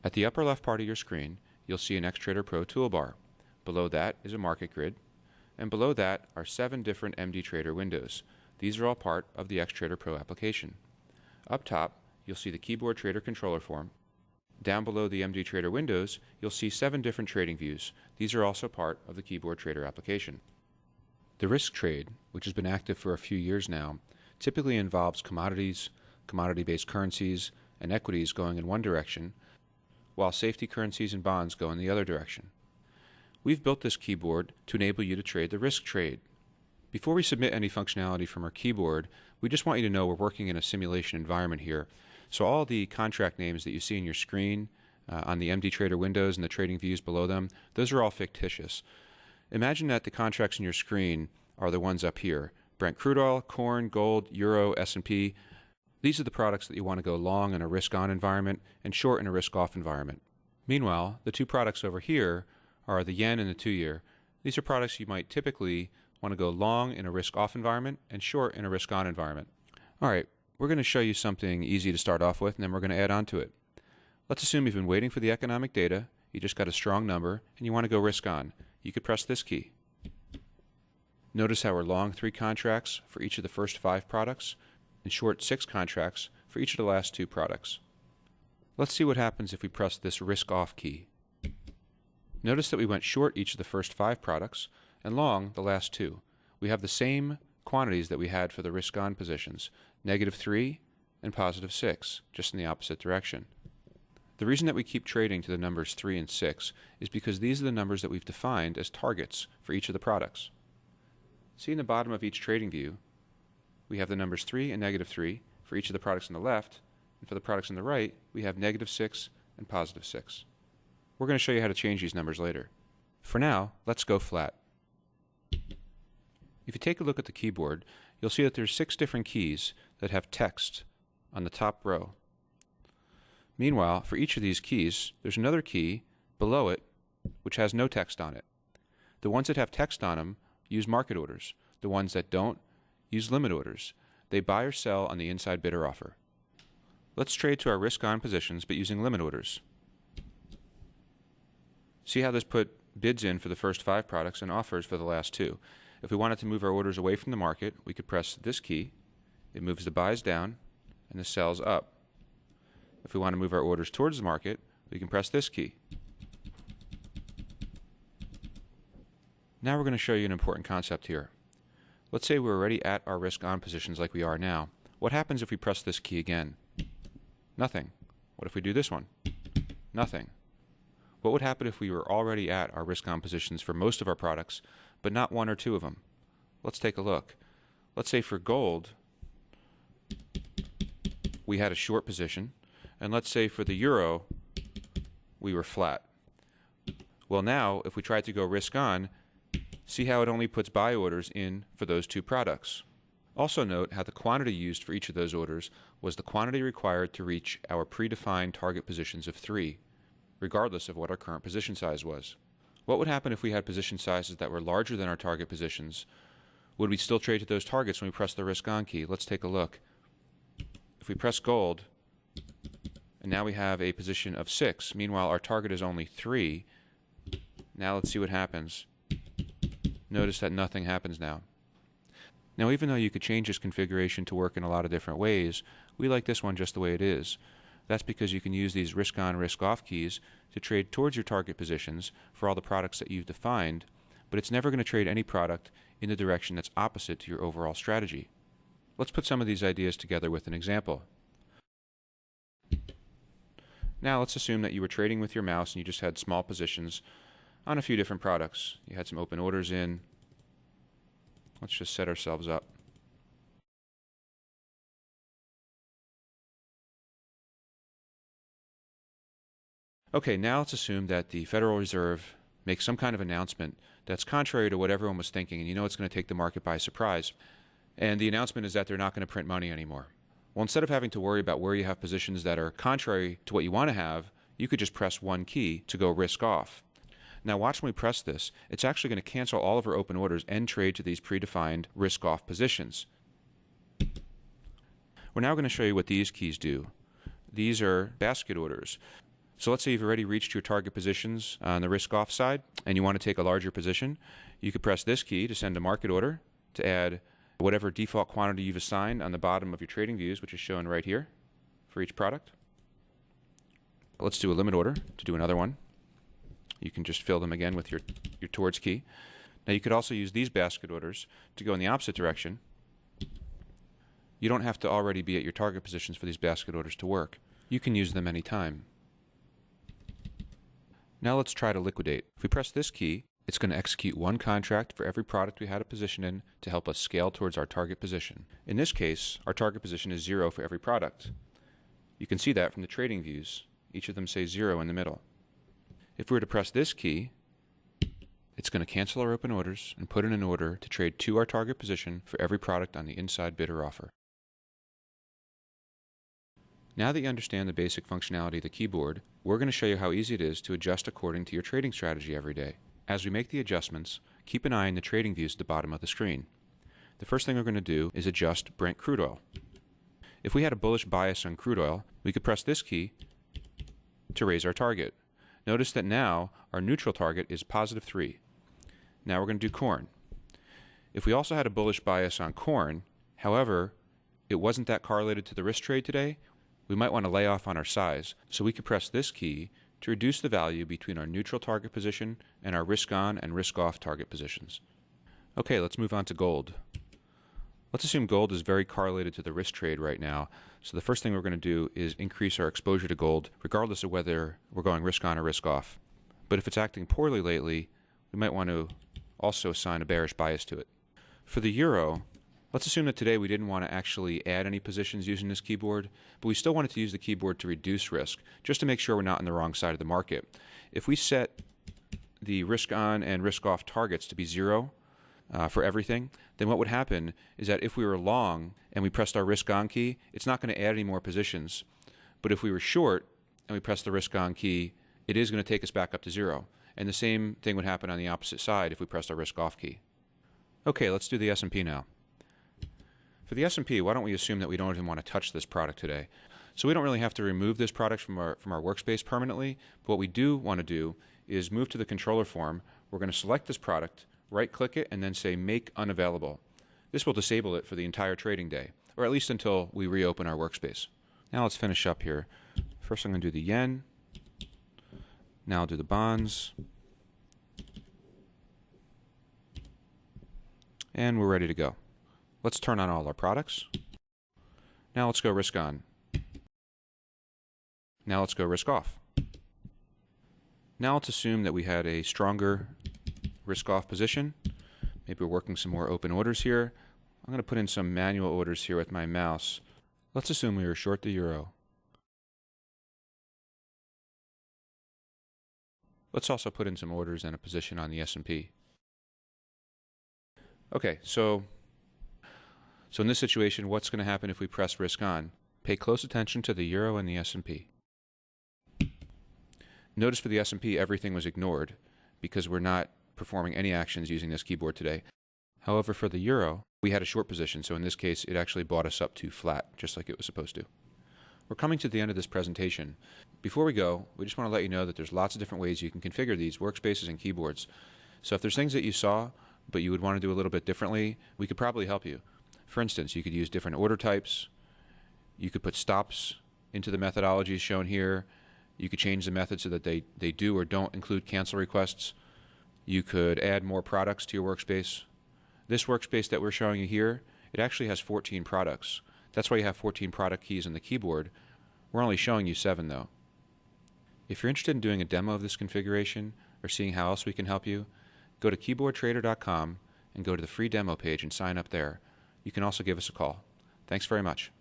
At the upper left part of your screen, you'll see an XTrader Pro toolbar. Below that is a market grid, and below that are 7 different MD Trader windows. These are all part of the XTrader Pro application. Up top, you'll see the Keyboard Trader Controller form. Down below the MD Trader windows, you'll see 7 different trading views. These are also part of the Keyboard Trader application. The risk trade, which has been active for a few years now, typically involves commodities, commodity-based currencies, and equities going in one direction, while safety currencies and bonds go in the other direction. We've built this keyboard to enable you to trade the risk trade. Before we submit any functionality from our keyboard, we just want you to know we're working in a simulation environment here. So all the contract names that you see on your screen, on the MD Trader windows and the trading views below them, those are all fictitious. Imagine that the contracts on your screen are the ones up here: Brent crude oil, corn, gold, euro, S&P. These are the products that you want to go long in a risk-on environment and short in a risk-off environment. Meanwhile, the 2 products over here are the yen and the 2-year. These are products you might typically want to go long in a risk-off environment and short in a risk-on environment. All right, we're going to show you something easy to start off with, and then we're going to add on to it. Let's assume you've been waiting for the economic data, you just got a strong number, and you want to go risk-on. You could press this key. Notice how we're long 3 contracts for each of the first 5 products, and short 6 contracts for each of the last 2 products. Let's see what happens if we press this risk-off key. Notice that we went short each of the first 5 products and long the last 2. We have the same quantities that we had for the risk-on positions, -3 and +6, just in the opposite direction. The reason that we keep trading to the numbers 3 and 6 is because these are the numbers that we've defined as targets for each of the products. See in the bottom of each trading view, we have the numbers 3 and -3 for each of the products on the left, and for the products on the right, we have -6 and +6. We're going to show you how to change these numbers later. For now, let's go flat. If you take a look at the keyboard, you'll see that there's 6 different keys that have text on the top row. Meanwhile, for each of these keys, there's another key below it which has no text on it. The ones that have text on them use market orders. The ones that don't use limit orders. They buy or sell on the inside bid or offer. Let's trade to our risk-on positions but using limit orders. See how this put bids in for the first 5 products and offers for the last 2. If we wanted to move our orders away from the market, we could press this key. It moves the buys down and the sells up. If we want to move our orders towards the market, we can press this key. Now we're going to show you an important concept here. Let's say we're already at our risk-on positions like we are now. What happens if we press this key again? Nothing. What if we do this one? Nothing. What would happen if we were already at our risk-on positions for most of our products, but not 1 or 2 of them? Let's take a look. Let's say for gold, we had a short position, and let's say for the euro, we were flat. Well now, if we try to go risk-on, see how it only puts buy orders in for those 2 products. Also note how the quantity used for each of those orders was the quantity required to reach our predefined target positions of 3, regardless of what our current position size was. What would happen if we had position sizes that were larger than our target positions? Would we still trade to those targets when we press the risk-on key? Let's take a look. If we press gold, and now we have a position of 6, meanwhile our target is only 3. Now let's see what happens. Notice that nothing happens now. Now even though you could change this configuration to work in a lot of different ways, we like this one just the way it is. That's because you can use these risk-on, risk-off keys to trade towards your target positions for all the products that you've defined, but it's never going to trade any product in the direction that's opposite to your overall strategy. Let's put some of these ideas together with an example. Now let's assume that you were trading with your mouse and you just had small positions on a few different products. You had some open orders in. Let's just set ourselves up. Okay, now let's assume that the Federal Reserve makes some kind of announcement that's contrary to what everyone was thinking, and you know it's going to take the market by surprise. And the announcement is that they're not going to print money anymore. Well, instead of having to worry about where you have positions that are contrary to what you want to have, you could just press one key to go risk off. Now watch when we press this, it's actually going to cancel all of our open orders and trade to these predefined risk off positions. We're now going to show you what these keys do. These are basket orders. So let's say you've already reached your target positions on the risk off side and you want to take a larger position. You could press this key to send a market order to add whatever default quantity you've assigned on the bottom of your trading views, which is shown right here for each product. Let's do a limit order to do another one. You can just fill them again with your towards key. Now you could also use these basket orders to go in the opposite direction. You don't have to already be at your target positions for these basket orders to work. You can use them anytime. Now let's try to liquidate. If we press this key, it's going to execute one contract for every product we had a position in to help us scale towards our target position. In this case, our target position is 0 for every product. You can see that from the trading views. Each of them say 0 in the middle. If we were to press this key, it's going to cancel our open orders and put in an order to trade to our target position for every product on the inside bid or offer. Now that you understand the basic functionality of the keyboard, we're going to show you how easy it is to adjust according to your trading strategy every day. As we make the adjustments, keep an eye on the trading views at the bottom of the screen. The first thing we're going to do is adjust Brent crude oil. If we had a bullish bias on crude oil, we could press this key to raise our target. Notice that now our neutral target is +3. Now we're going to do corn. If we also had a bullish bias on corn, however, it wasn't that correlated to the risk trade today, we might want to lay off on our size, so we could press this key to reduce the value between our neutral target position and our risk on and risk off target positions. Okay, let's move on to gold. Let's assume gold is very correlated to the risk trade right now, so the first thing we're going to do is increase our exposure to gold regardless of whether we're going risk on or risk off. But if it's acting poorly lately, we might want to also assign a bearish bias to it. For the euro, let's assume that today we didn't want to actually add any positions using this keyboard, but we still wanted to use the keyboard to reduce risk, just to make sure we're not on the wrong side of the market. If we set the risk on and risk off targets to be 0 for everything, then what would happen is that if we were long and we pressed our risk on key, it's not going to add any more positions. But if we were short and we pressed the risk on key, it is going to take us back up to 0. And the same thing would happen on the opposite side if we pressed our risk off key. Okay, let's do the S&P now. For the S&P, why don't we assume that we don't even want to touch this product today? So we don't really have to remove this product from our workspace permanently, but what we do want to do is move to the controller form. We're going to select this product, right-click it, and then say Make Unavailable. This will disable it for the entire trading day, or at least until we reopen our workspace. Now let's finish up here. First I'm going to do the yen. Now I'll do the bonds. And we're ready to go. Let's turn on all our products. Now let's go risk on. Now let's go risk off. Now let's assume that we had a stronger risk off position. Maybe we're working some more open orders here. I'm going to put in some manual orders here with my mouse. Let's assume we were short the euro. Let's also put in some orders and a position on the S&P. Okay, so in this situation, what's going to happen if we press risk on? Pay close attention to the euro and the S&P. Notice for the S&P, everything was ignored because we're not performing any actions using this keyboard today. However, for the euro, we had a short position, so in this case, it actually brought us up to flat, just like it was supposed to. We're coming to the end of this presentation. Before we go, we just want to let you know that there's lots of different ways you can configure these workspaces and keyboards. So if there's things that you saw, but you would want to do a little bit differently, we could probably help you. For instance, you could use different order types. You could put stops into the methodologies shown here. You could change the method so that they do or don't include cancel requests. You could add more products to your workspace. This workspace that we're showing you here, it actually has 14 products. That's why you have 14 product keys on the keyboard. We're only showing you 7 though. If you're interested in doing a demo of this configuration or seeing how else we can help you, go to keyboardtrader.com and go to the free demo page and sign up there. You can also give us a call. Thanks very much.